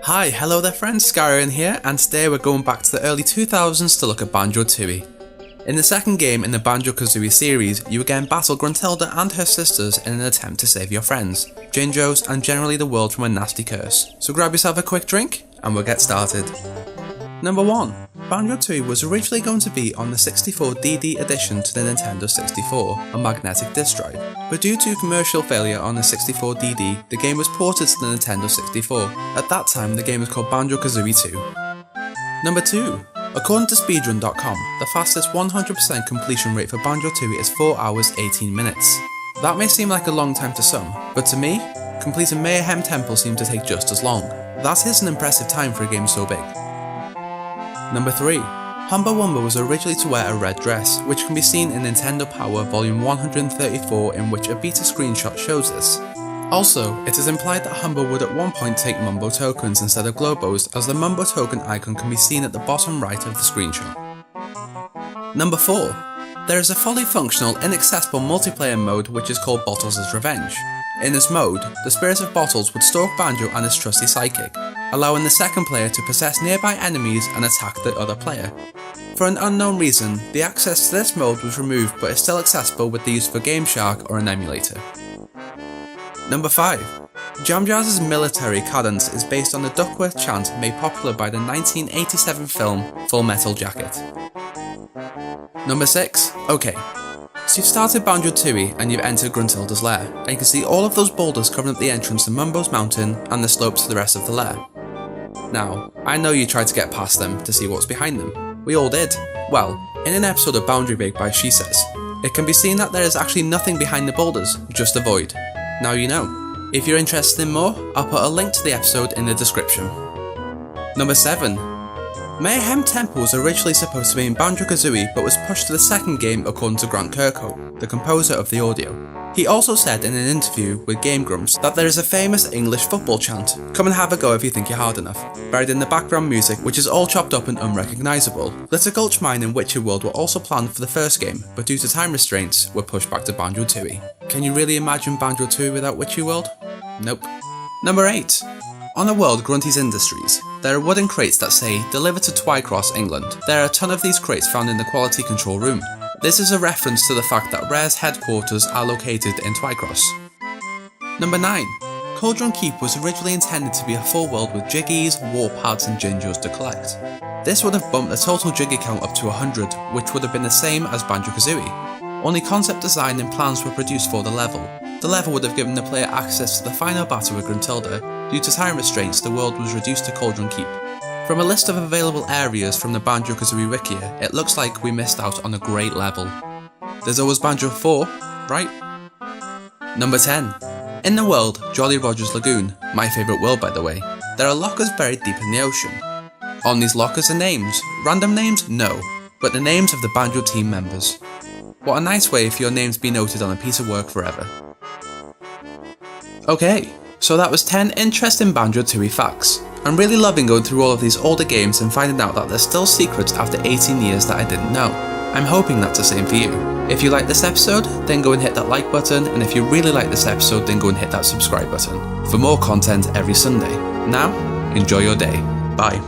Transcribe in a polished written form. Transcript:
Hi, hello there friends, Skyrionn here, and today we're going back to the early 2000s to look at Banjo-Tooie. In the second game in the Banjo-Kazooie series, you again battle Gruntilda and her sisters in an attempt to save your friends, Jinjos, and generally the world from a nasty curse. So grab yourself a quick drink, and we'll get started. Number 1. Banjo-Tooie was originally going to be on the 64DD edition to the Nintendo 64, a magnetic disc drive, but due to commercial failure on the 64DD, the game was ported to the Nintendo 64. At that time, the game was called Banjo-Kazooie 2. Number 2. According to Speedrun.com, the fastest 100% completion rate for Banjo-Tooie is 4 hours 18 minutes. That may seem like a long time to some, but to me, completing Mayhem Temple seemed to take just as long. That is an impressive time for a game so big. Number 3. Humbawamba was originally to wear a red dress, which can be seen in Nintendo Power Volume 134, in which a beta screenshot shows this. Also, it is implied that Humba would at one point take Mumbo tokens instead of Globos, as the Mumbo token icon can be seen at the bottom right of the screenshot. Number 4. There is a fully functional, inaccessible multiplayer mode which is called Bottles' Revenge. In this mode, the spirit of Bottles would stalk Banjo and his trusty sidekick, allowing the second player to possess nearby enemies and attack the other player. For an unknown reason, the access to this mode was removed but is still accessible with the use of a Game Shark or an emulator. Number 5. Jam Jazz's military cadence is based on the Duckworth chant made popular by the 1987 film Full Metal Jacket. Number 6. Okay, so you've started Banjo-Tooie and you've entered Gruntilda's lair, and you can see all of those boulders covering up the entrance to Mumbo's mountain and the slopes to the rest of the lair. Now, I know you tried to get past them to see what's behind them. We all did. Well, in an episode of Boundary Break by She Says, it can be seen that there is actually nothing behind the boulders, just a void. Now you know. If you're interested in more, I'll put a link to the episode in the description. Number 7. Mayhem Temple was originally supposed to be in Banjo-Kazooie but was pushed to the second game according to Grant Kirkhope, the composer of the audio. He also said in an interview with Game Grumps that there is a famous English football chant, "Come and have a go if you think you're hard enough," buried in the background music, which is all chopped up and unrecognisable. The Gulch Mine and Witcher World were also planned for the first game, but due to time restraints, were pushed back to Banjo-Tooie. Can you really imagine Banjo-Tooie without Witcher World? Nope. Number 8. On the world Grunty's Industries, there are wooden crates that say, "Delivered to Twycross, England." There are a ton of these crates found in the quality control room. This is a reference to the fact that Rare's headquarters are located in Twycross. Number 9. Cauldron Keep was originally intended to be a full world with Jiggies, Warpads and Jinjos to collect. This would have bumped the total Jiggy count up to 100, which would have been the same as Banjo-Kazooie. Only concept design and plans were produced for the level. The level would have given the player access to the final battle with Gruntilda. Due to time restraints, the world was reduced to Cauldron Keep. From a list of available areas from the Banjo-Kazooie Wikia, it looks like we missed out on a great level. There's always Banjo 4, right? Number 10. In the world Jolly Roger's Lagoon, my favourite world by the way, there are lockers buried deep in the ocean. On these lockers are names. Random names? No, but the names of the Banjo team members. What a nice way for your name to be noted on a piece of work forever. Okay, so that was 10 interesting Banjo-Tooie facts. I'm really loving going through all of these older games and finding out that there's still secrets after 18 years that I didn't know. I'm hoping that's the same for you. If you like this episode, then go and hit that like button, and if you really like this episode, then go and hit that subscribe button for more content every Sunday. Now, enjoy your day. Bye.